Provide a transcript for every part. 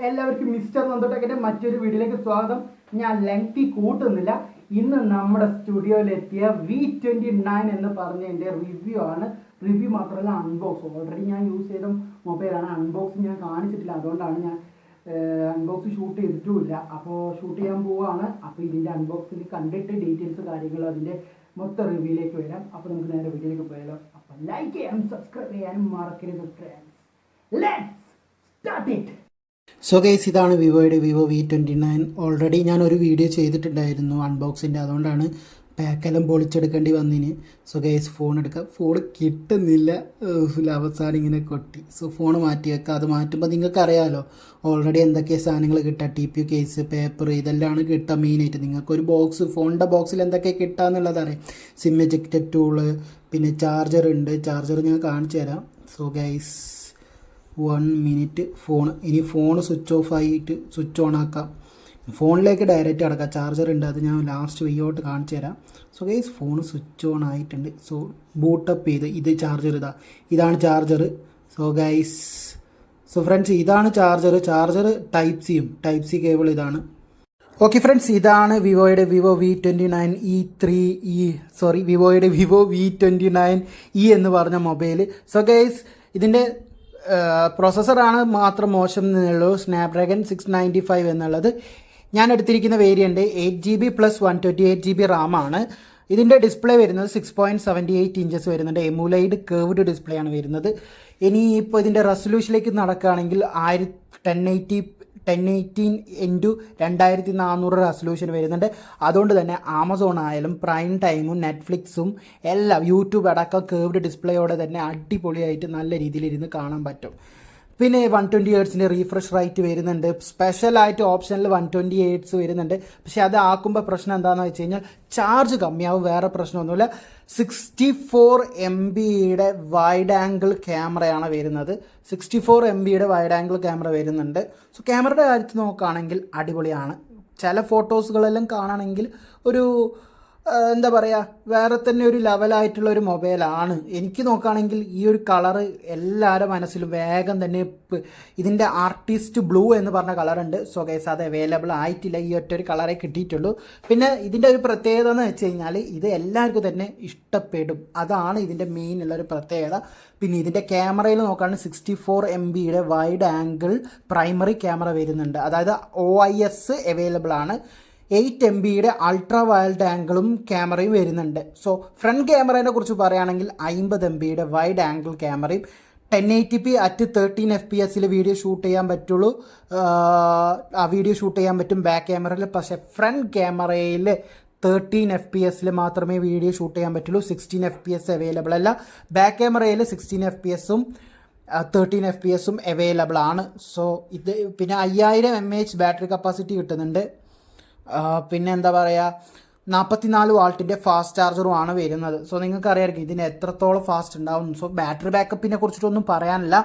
എല്ലാവർക്കും മിസ്റ്റർ നന്ദോട്ടക്കിന്റെ മറ്റൊരു വീഡിയോയിലേക്ക് സ്വാഗതം. ഞാൻ ലെങ്തി കൂട്ടുന്നില്ല. ഇന്ന് നമ്മുടെ സ്റ്റുഡിയോയിലെത്തിയ V29 എന്ന് പറഞ്ഞതിൻ്റെ റിവ്യൂ ആണ്. റിവ്യൂ മാത്രമല്ല, അൺബോക്സ്. ഓൾറെഡി ഞാൻ യൂസ് ചെയ്ത മൊബൈലാണ്. അൺബോക്സ് ഞാൻ കാണിച്ചിട്ടില്ല, അതുകൊണ്ടാണ് ഞാൻ അൺബോക്സ് ഷൂട്ട് ചെയ്തിട്ടുമില്ല. അപ്പോൾ ഷൂട്ട് ചെയ്യാൻ പോവുകയാണ്. അപ്പോൾ ഇതിൻ്റെ അൺബോക്സിൽ കണ്ടിട്ട് ഡീറ്റെയിൽസ് കാര്യങ്ങൾ അതിൻ്റെ മൊത്തം റിവ്യൂയിലേക്ക് വരാം. അപ്പോൾ നമുക്ക് നേരെ വീഡിയോയിലേക്ക് പോയാലോ. അപ്പോൾ ലൈക്ക് ചെയ്യാനും സബ്സ്ക്രൈബ് ചെയ്യാനും മറക്കരുത് friends. Let's start it. So guys, ഇതാണ് വിവോയുടെ വിവോ V29. ഓൾറെഡി ഞാനൊരു വീഡിയോ ചെയ്തിട്ടുണ്ടായിരുന്നു അൺബോക്സിൻ്റെ, അതുകൊണ്ടാണ് പാക്കെല്ലാം പൊളിച്ചെടുക്കേണ്ടി വന്നിന്. സോ ഗൈസ്, ഫോൺ എടുക്കാം. ഫോൺ കിട്ടുന്നില്ല, അവസാനം ഇങ്ങനെ കൊട്ടി. സോ ഫോൺ മാറ്റി വെക്കുക. അത് മാറ്റുമ്പോൾ നിങ്ങൾക്ക് അറിയാമല്ലോ ഓൾറെഡി എന്തൊക്കെ സാധനങ്ങൾ കിട്ടുക. TPU കേസ്, പേപ്പർ, ഇതെല്ലാം കിട്ടുക. മെയിനായിട്ട് നിങ്ങൾക്കൊരു ബോക്സ്, ഫോണിൻ്റെ ബോക്സിൽ എന്തൊക്കെ കിട്ടുക എന്നുള്ളത് അറിയാം. സിം എജക്റ്റഡ് ടൂള്, പിന്നെ ചാർജർ ഉണ്ട്. ചാർജർ ഞാൻ കാണിച്ചു തരാം. So guys, 1 minute. ഇനി ഫോൺ സ്വിച്ച് ഓഫ് ആയിട്ട് സ്വിച്ച് ഓൺ ആക്കാം. ഫോണിലേക്ക് ഡയറക്റ്റ് അടക്കാം. ചാർജർ ഉണ്ട്, അത് ഞാൻ ലാസ്റ്റ് വീഡിയോട്ട് കാണിച്ചു തരാം. So guys, phone switch on ആയിട്ടുണ്ട്. സോ ബൂട്ടപ്പ് ചെയ്ത് ഇത് ചാർജർ, ഇതാണ് charger. So guys, so friends, ഇതാണ് charger. Charger type C cable ഇതാണ്. ഓക്കെ ഫ്രണ്ട്സ്, ഇതാണ് വിവോയുടെ വിവോ V29e എന്ന് പറഞ്ഞ മൊബൈൽ. സോ ഗൈസ്, ഇതിൻ്റെ പ്രോസസ്സറാണ് മാത്രം മോശം എന്നുള്ളൂ. സ്നാപ്ഡ്രാഗൺ 695 എന്നുള്ളത്. ഞാൻ എടുത്തിരിക്കുന്ന വേരിയൻ്റ് 8GB + 128GB റാമാണ്. ഇതിൻ്റെ ഡിസ്പ്ലേ വരുന്നത് 6.78 ഇഞ്ചസ് വരുന്നുണ്ട്. എമുലൈഡ് കേർവ്ഡ് ഡിസ്പ്ലേ ആണ് വരുന്നത്. ഇനി ഇപ്പോൾ ഇതിൻ്റെ റെസൊല്യൂഷനിലേക്ക് നടക്കുകയാണെങ്കിൽ 1018x2400 റെസൊല്യൂഷൻ വരുന്നുണ്ട്. അതുകൊണ്ട് തന്നെ ആമസോൺ ആയാലും പ്രൈം ടൈമും നെറ്റ്ഫ്ലിക്സും എല്ലാം യൂട്യൂബ് അടക്കം കേർവ്ഡ് ഡിസ്പ്ലേയോടെ തന്നെ അടിപൊളിയായിട്ട് നല്ല രീതിയിൽ ഇരുന്ന് കാണാൻ പറ്റും. പിന്നെ 120 Hz റീഫ്രഷ് റേറ്റ് വരുന്നുണ്ട്. സ്പെഷ്യലായിട്ട് ഓപ്ഷനിൽ 120 Hz വരുന്നുണ്ട്. പക്ഷെ അത് ആക്കുമ്പോൾ പ്രശ്നം എന്താണെന്ന് വെച്ച് കഴിഞ്ഞാൽ ചാർജ് കമ്മിയാവും, വേറെ പ്രശ്നമൊന്നുമില്ല. 64 MBയുടെ വൈഡ് ആംഗിൾ ക്യാമറയാണ് വരുന്നത്. 64 MBയുടെ വൈഡ് ആംഗിൾ ക്യാമറ വരുന്നുണ്ട്. സോ ക്യാമറയുടെ കാര്യത്തിൽ നോക്കുകയാണെങ്കിൽ അടിപൊളിയാണ്. ചില ഫോട്ടോസുകളെല്ലാം കാണണമെങ്കിൽ ഒരു എന്താ പറയുക, വേറെ തന്നെ ഒരു ലെവലായിട്ടുള്ള ഒരു മൊബൈലാണ്. എനിക്ക് നോക്കുകയാണെങ്കിൽ ഈ ഒരു കളറ് എല്ലാവരുടെ മനസ്സിലും വേഗം തന്നെ ഇതിൻ്റെ ആർട്ടിസ്റ്റ് ബ്ലൂ എന്ന് പറഞ്ഞ കളറുണ്ട്. സോ ഗൈസ്, അത് അവൈലബിൾ ആയിട്ടില്ല. ഈ ഒറ്റ ഒരു കളറേ കിട്ടിയിട്ടുള്ളൂ. പിന്നെ ഇതിൻ്റെ ഒരു പ്രത്യേകത എന്ന് വെച്ച് കഴിഞ്ഞാൽ ഇത് എല്ലാവർക്കും തന്നെ ഇഷ്ടപ്പെടും. അതാണ് ഇതിൻ്റെ മെയിൻ ഉള്ളൊരു പ്രത്യേകത. പിന്നെ ഇതിൻ്റെ ക്യാമറയിൽ നോക്കുകയാണെങ്കിൽ 64 MBയുടെ വൈഡ് ആംഗിൾ പ്രൈമറി ക്യാമറ വരുന്നുണ്ട്. അതായത് OIS അവൈലബിൾ ആണ്. 8 MBയുടെ അൾട്രാ വൈഡ് ആംഗിളും ക്യാമറയും വരുന്നുണ്ട്. സോ ഫ്രണ്ട് ക്യാമറയെ കുറിച്ച് പറയുകയാണെങ്കിൽ 50 MBയുടെ വൈഡ് ആംഗിൾ ക്യാമറയും 1080p at 13 FPS video shoot ചെയ്യാൻ പറ്റുള്ളൂ. വീഡിയോ ഷൂട്ട് ചെയ്യാൻ പറ്റും ബാക്ക് ക്യാമറയിൽ. പക്ഷേ ഫ്രണ്ട് ക്യാമറയിൽ 13 FPS മാത്രമേ വീഡിയോ ഷൂട്ട് ചെയ്യാൻ പറ്റുള്ളൂ. 16 FPS അവൈലബിൾ അല്ല. ബാക്ക് ക്യാമറയിൽ 16 FPSഉം 13 FPSഉം അവൈലബിൾ ആണ്. സോ ഇത് പിന്നെ 5000 mAh ബാറ്ററി കപ്പാസിറ്റി കിട്ടുന്നുണ്ട്. പിന്നെ എന്താ പറയുക, 44 വാട്ടിൻ്റെ ഫാസ്റ്റ് ചാർജറുമാണ് വരുന്നത്. സോ നിങ്ങൾക്ക് അറിയാമായിരിക്കും ഇതിന് എത്രത്തോളം ഫാസ്റ്റ് ഉണ്ടാവും. സോ ബാറ്ററി ബാക്കപ്പിനെ കുറിച്ചിട്ടൊന്നും പറയാനില്ല.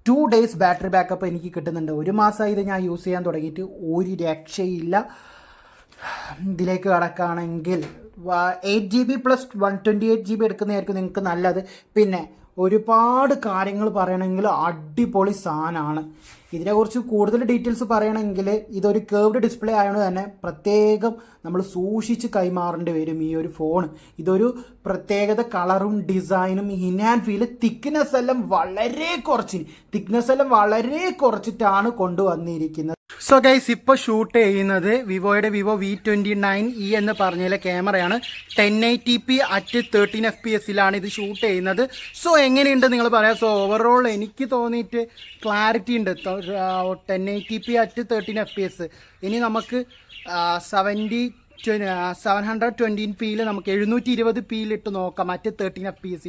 2 days ബാറ്ററി ബാക്കപ്പ് എനിക്ക് കിട്ടുന്നുണ്ട്. 1 മാസമായി ഇത് ഞാൻ യൂസ് ചെയ്യാൻ തുടങ്ങിയിട്ട്, ഒരു രക്ഷയില്ല. ഇതിലേക്ക് കടക്കുകയാണെങ്കിൽ 8GB + 128GB എടുക്കുന്നതായിരിക്കും നിങ്ങൾക്ക് നല്ലത്. പിന്നെ ഒരുപാട് കാര്യങ്ങൾ പറയണമെങ്കിൽ അടിപൊളി സാധനമാണ്. ഇതിനെക്കുറിച്ച് കൂടുതൽ ഡീറ്റെയിൽസ് പറയണമെങ്കിൽ ഇതൊരു കേർവ്ഡ് ഡിസ്പ്ലേ ആയതുകൊണ്ട് തന്നെ പ്രത്യേകം നമ്മൾ സൂക്ഷിച്ച് കൈമാറേണ്ടി വരും ഈ ഒരു ഫോൺ. ഇതൊരു പ്രത്യേകത കളറും ഡിസൈനും ഇൻ ഹാൻഡ് ഫീൽ. തിക്നെസ് എല്ലാം വളരെ കുറച്ചിട്ടാണ് കൊണ്ടുവന്നിരിക്കുന്നത്. സോ ഗൈസ്, ഇപ്പോൾ ഷൂട്ട് ചെയ്യുന്നത് വിവോയുടെ വിവോ V29e എന്ന് പറഞ്ഞതിലെ ക്യാമറയാണ്. 1080p at 13 FPS ഇത് ഷൂട്ട് ചെയ്യുന്നത്. സോ എങ്ങനെയുണ്ട് നിങ്ങൾ പറയാം. സോ ഓവറോൾ എനിക്ക് തോന്നിയിട്ട് ക്ലാരിറ്റി ഉണ്ട്. 1080p at 13 FPS. ഇനി നമുക്ക് 720p നമുക്ക് 720p ഇട്ട് നോക്കാം. മറ്റ് 13 FPS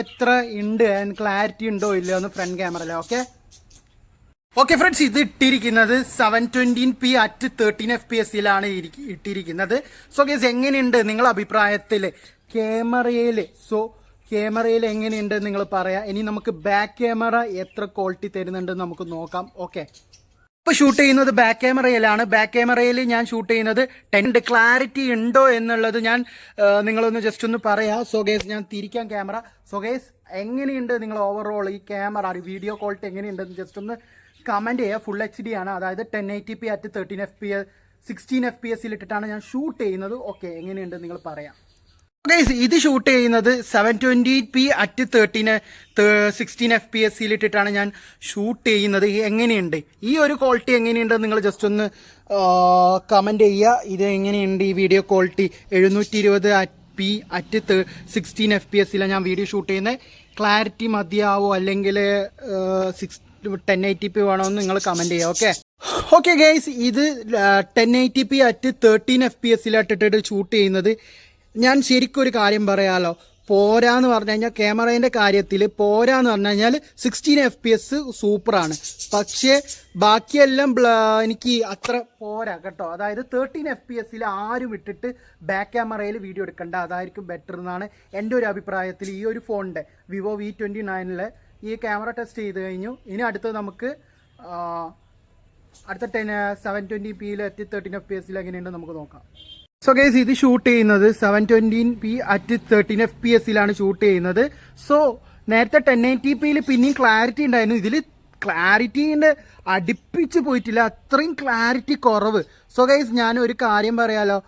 എത്ര ഉണ്ട്, ക്ലാരിറ്റി ഉണ്ടോ ഇല്ലയോ എന്ന് ഫ്രണ്ട് ക്യാമറയിൽ. ഓക്കെ ഫ്രണ്ട്സ്, ഇത് ഇട്ടിരിക്കുന്നത് 720p at 13 FPS ഇട്ടിരിക്കുന്നത്. സോ ഗൈസ്, എങ്ങനെയുണ്ട് നിങ്ങളുടെ അഭിപ്രായത്തിൽ ക്യാമറയിൽ? സോ ക്യാമറയിൽ എങ്ങനെയുണ്ട് നിങ്ങൾ പറയാം. ഇനി നമുക്ക് ബാക്ക് ക്യാമറ എത്ര ക്വാളിറ്റി തരുന്നുണ്ടെന്ന് നമുക്ക് നോക്കാം. ഓക്കെ, ഇപ്പോൾ ഷൂട്ട് ചെയ്യുന്നത് ബാക്ക് ക്യാമറയിലാണ്. ബാക്ക് ക്യാമറയിൽ ഞാൻ ഷൂട്ട് ചെയ്യുന്നത് 10 ക്ലാരിറ്റി ഉണ്ടോ എന്നുള്ളത് ഞാൻ നിങ്ങളൊന്ന് ജസ്റ്റ് ഒന്ന് പറയാം. സോ ഗൈസ്, ഞാൻ തിരിക്കാം ക്യാമറ. സോ ഗൈസ്, എങ്ങനെയുണ്ട് നിങ്ങൾ ഓവറോൾ ഈ ക്യാമറ വീഡിയോ ക്വാളിറ്റി എങ്ങനെയുണ്ടെന്ന് ജസ്റ്റ് ഒന്ന് കമൻറ്റ് ചെയ്യുക. ഫുൾ HD ആണ്, അതായത് 1080p at 13 FPS 16 FPS ഇട്ടിട്ടാണ് ഞാൻ ഷൂട്ട് ചെയ്യുന്നത്. ഓക്കെ, എങ്ങനെയുണ്ട് നിങ്ങൾ പറയാം ഗൈസ്. ഇത് ഷൂട്ട് ചെയ്യുന്നത് 720p at 16 FPS ഇട്ടിട്ടാണ് ഞാൻ ഷൂട്ട് ചെയ്യുന്നത്. എങ്ങനെയുണ്ട് ഈ ഒരു ക്വാളിറ്റി എങ്ങനെയുണ്ട് നിങ്ങൾ ജസ്റ്റ് ഒന്ന് കമൻറ്റ് ചെയ്യുക. ഇത് എങ്ങനെയുണ്ട് ഈ video quality? 720p at 16 FPS ഞാൻ വീഡിയോ ഷൂട്ട് ചെയ്യുന്നത്. ക്ലാരിറ്റി മതിയാവോ അല്ലെങ്കിൽ 1080p വേണമെന്ന് നിങ്ങൾ കമൻറ്റ് ചെയ്യുക. ഓക്കെ ഗൈസ്, ഇത് 1080p at 13 FPS ഇട്ടിട്ട് ഷൂട്ട് ചെയ്യുന്നത്. ഞാൻ ശരിക്കും ഒരു കാര്യം പറയാലോ, പോരാന്ന് പറഞ്ഞു കഴിഞ്ഞാൽ ക്യാമറേൻ്റെ കാര്യത്തിൽ പോരാന്ന് പറഞ്ഞു കഴിഞ്ഞാൽ 16 FPS സൂപ്പറാണ്. പക്ഷേ ബാക്കിയെല്ലാം എനിക്ക് അത്ര പോരാ കേട്ടോ. അതായത് 13 FPS ആരും ഇട്ടിട്ട് ബാക്ക് ക്യാമറയിൽ വീഡിയോ എടുക്കണ്ട, അതായിരിക്കും ബെറ്റർ എന്നാണ് എൻ്റെ ഒരു അഭിപ്രായത്തിൽ. ഈ ഒരു ഫോണിൻ്റെ വിവോ V29 ഈ ക്യാമറ ടെസ്റ്റ് ചെയ്ത് കഴിഞ്ഞു. ഇനി അടുത്തത് നമുക്ക് അടുത്ത 720p 13 FPS എങ്ങനെയുണ്ട് നമുക്ക് നോക്കാം. സോ ഗൈസ്, ഇത് ഷൂട്ട് ചെയ്യുന്നത് 720p at 13 FPS ഷൂട്ട് ചെയ്യുന്നത്. സോ നേരത്തെ 1080p പിന്നെയും ക്ലാരിറ്റി ഉണ്ടായിരുന്നു, ഇതിൽ ക്ലാരിറ്റീൻ്റെ അടുപ്പിച്ച് പോയിട്ടില്ല, അത്രയും ക്ലാരിറ്റി കുറവ്. സോ ഗൈസ്, ഞാൻ ഒരു കാര്യം പറയാലോ,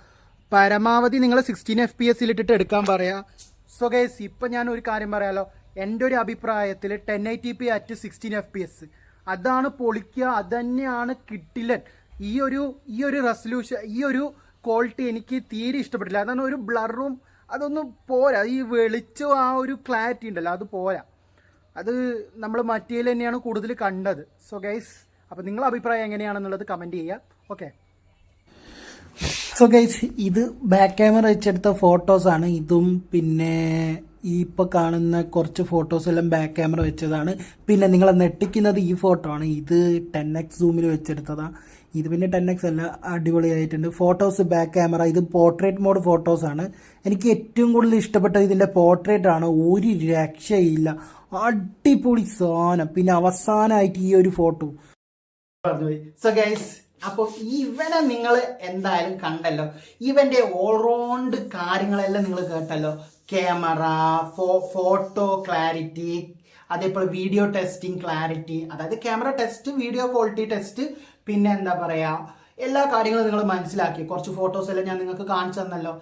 പരമാവധി നിങ്ങൾ 16 FPS ഇട്ടിട്ട് എടുക്കാൻ പറയാം. സോ ഗൈസ്, ഇപ്പം ഞാൻ ഒരു കാര്യം പറയാലോ, എൻ്റെ ഒരു അഭിപ്രായത്തിൽ 1080p at 16 FPS അതാണ് പൊളിക്കുക, അത് തന്നെയാണ് കിട്ടില്ലൻ. ഈ ഒരു റെസൊല്യൂഷൻ, ഈ ഒരു ക്വാളിറ്റി എനിക്ക് തീരെ ഇഷ്ടപ്പെട്ടില്ല. അതാണ് ഒരു ബ്ലറും അതൊന്നും പോരാ. ഈ വെളിച്ചം ആ ഒരു ക്ലാരിറ്റി ഉണ്ടല്ലോ, അത് പോരാ. അത് നമ്മൾ മറ്റേതിൽ തന്നെയാണ് കൂടുതൽ കണ്ടത്. സോ ഗൈസ്, അപ്പോൾ നിങ്ങളുടെ അഭിപ്രായം എങ്ങനെയാണെന്നുള്ളത് കമൻറ്റ് ചെയ്യുക. ഓക്കെ. സോ ഗൈസ്, ഇത് ബാക്ക് ക്യാമറ വെച്ചെടുത്ത ഫോട്ടോസാണ്. ഇതും പിന്നെ ഈ ഇപ്പോൾ കാണുന്ന കുറച്ച് ഫോട്ടോസ് എല്ലാം ബാക്ക് ക്യാമറ വെച്ചതാണ്. പിന്നെ നിങ്ങളെ നെട്ടിക്കുന്നത് ഈ ഫോട്ടോ ആണ്. ഇത് 10x സൂമിൽ വെച്ചെടുത്തതാണ്. ഇത് പിന്നെ 10x അല്ല, അടിപൊളിയായിട്ടുണ്ട്. Photos back camera. ഇത് പോർട്രേറ്റ് മോഡ് ഫോട്ടോസാണ്. എനിക്ക് ഏറ്റവും കൂടുതൽ ഇഷ്ടപ്പെട്ടത് ഇതിൻ്റെ പോർട്രേറ്റ് ആണ്. ഒരു രക്ഷയില്ല, അടിപൊളി സാധനം. പിന്നെ അവസാനമായിട്ട് ഈ ഒരു ഫോട്ടോ പറഞ്ഞുപോയി. സോ ഗൈസ്, അപ്പോൾ ഇവനെ നിങ്ങൾ എന്തായാലും കണ്ടല്ലോ, ഇവൻ്റെ ഓൾറൗണ്ട് കാര്യങ്ങളെല്ലാം നിങ്ങൾ കേട്ടല്ലോ. ക്യാമറ, ഫോട്ടോ ക്ലാരിറ്റി, അതേപോലെ വീഡിയോ ടെസ്റ്റിംഗ് ക്ലാരിറ്റി, അതായത് camera test, video quality test, പിന്നെ എന്താ പറയുക, എല്ലാ കാര്യങ്ങളും നിങ്ങൾ മനസ്സിലാക്കി. കുറച്ച് ഫോട്ടോസ് എല്ലാം ഞാൻ നിങ്ങൾക്ക് കാണിച്ചു തന്നല്ലോ.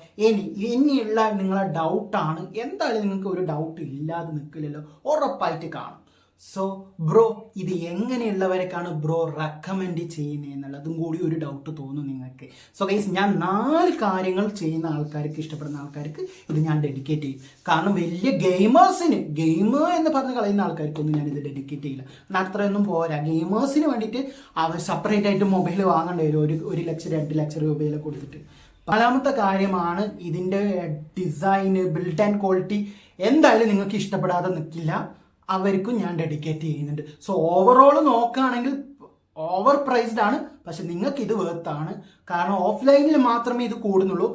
ഇനിയുള്ള നിങ്ങളെ ഡൗട്ടാണ്, എന്തായാലും നിങ്ങൾക്ക് ഒരു ഡൗട്ട് ഇല്ലാതെ നിൽക്കില്ലല്ലോ, ഉറപ്പായിട്ട് കാണും. സോ ബ്രോ, ഇത് എങ്ങനെയുള്ളവരൊക്കെയാണ് ബ്രോ റെക്കമെൻഡ് ചെയ്യുന്നത് എന്നുള്ളതും കൂടി ഒരു ഡൗട്ട് തോന്നും നിങ്ങൾക്ക്. സോ ഗൈസ്, ഞാൻ 4 കാര്യങ്ങൾ ചെയ്യുന്ന ആൾക്കാർക്ക്, ഇഷ്ടപ്പെടുന്ന ആൾക്കാർക്ക് ഇത് ഞാൻ ഡെഡിക്കേറ്റ് ചെയ്യും. കാരണം വലിയ ഗെയിമർ എന്ന് പറഞ്ഞ് കളയുന്ന ആൾക്കാർക്കൊന്നും ഞാനിത് ഡെഡിക്കേറ്റ് ചെയ്യില്ല. എന്നാൽ അത്രയൊന്നും പോരാ. ഗെയിമേഴ്സിന് വേണ്ടിയിട്ട് അവർ സെപ്പറേറ്റ് ആയിട്ട് മൊബൈൽ വാങ്ങേണ്ടി വരും, 1 ലക്ഷം 2 ലക്ഷം രൂപയിൽ കൊടുത്തിട്ട്. 4ാമത്തെ കാര്യമാണ് ഇതിൻ്റെ ഡിസൈന്, ബിൽഡ് ആൻഡ് ക്വാളിറ്റി. എന്തായാലും നിങ്ങൾക്ക് ഇഷ്ടപ്പെടാതെ നിൽക്കില്ല, അവർക്കും ഞാൻ ഡെഡിക്കേറ്റ് ചെയ്യുന്നുണ്ട്. സോ ഓവറോൾ നോക്കുകയാണെങ്കിൽ ഓവർ പ്രൈസ്ഡ് ആണ്, പക്ഷെ നിങ്ങൾക്ക് ഇത് വേർത്താണ്. കാരണം ഓഫ്ലൈനിൽ മാത്രമേ ഇത് കൂടുന്നുള്ളൂ,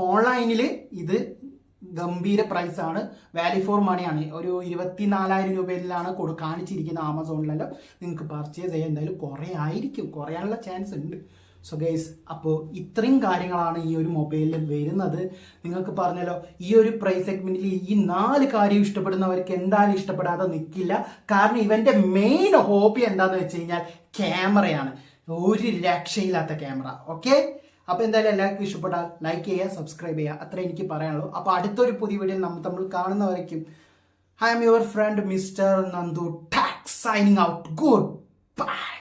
ഓൺലൈനിൽ ഇത് ഗംഭീര പ്രൈസാണ്. വാല്യൂ ഫോർ മണിയാണ്. ഒരു 24,000 രൂപയിലാണ് കാണിച്ചിരിക്കുന്ന ആമസോണിലെല്ലാം. നിങ്ങൾക്ക് പർച്ചേസ് ചെയ്യാൻ എന്തായാലും കുറയാനുള്ള ചാൻസ് ഉണ്ട്. സോ ഗൈസ്, അപ്പോൾ ഇത്രയും കാര്യങ്ങളാണ് ഈ ഒരു മൊബൈലിൽ വരുന്നത്. നിങ്ങൾക്ക് പറഞ്ഞല്ലോ, ഈ ഒരു പ്രൈസ് സെഗ്മെന്റിൽ ഈ 4 കാര്യം ഇഷ്ടപ്പെടുന്നവർക്ക് എന്തായാലും ഇഷ്ടപ്പെടാതെ നിൽക്കില്ല. കാരണം ഇവന്റെ മെയിൻ ഹോബി എന്താണെന്ന് വെച്ച് കഴിഞ്ഞാൽ ക്യാമറയാണ്. ഒരു രക്ഷയില്ലാത്ത ക്യാമറ. ഓക്കെ, അപ്പോൾ എന്തായാലും എല്ലാവർക്കും ഇഷ്ടപ്പെട്ടാൽ ലൈക്ക് ചെയ്യുക, സബ്സ്ക്രൈബ് ചെയ്യുക, അത്രേ എനിക്ക് പറയാനുള്ളൂ. അപ്പോൾ അടുത്തൊരു പുതിയ വീഡിയോയിൽ നമ്മൾ കാണുന്നവരേക്കും I am your friend mister Nandu talks signing out. Good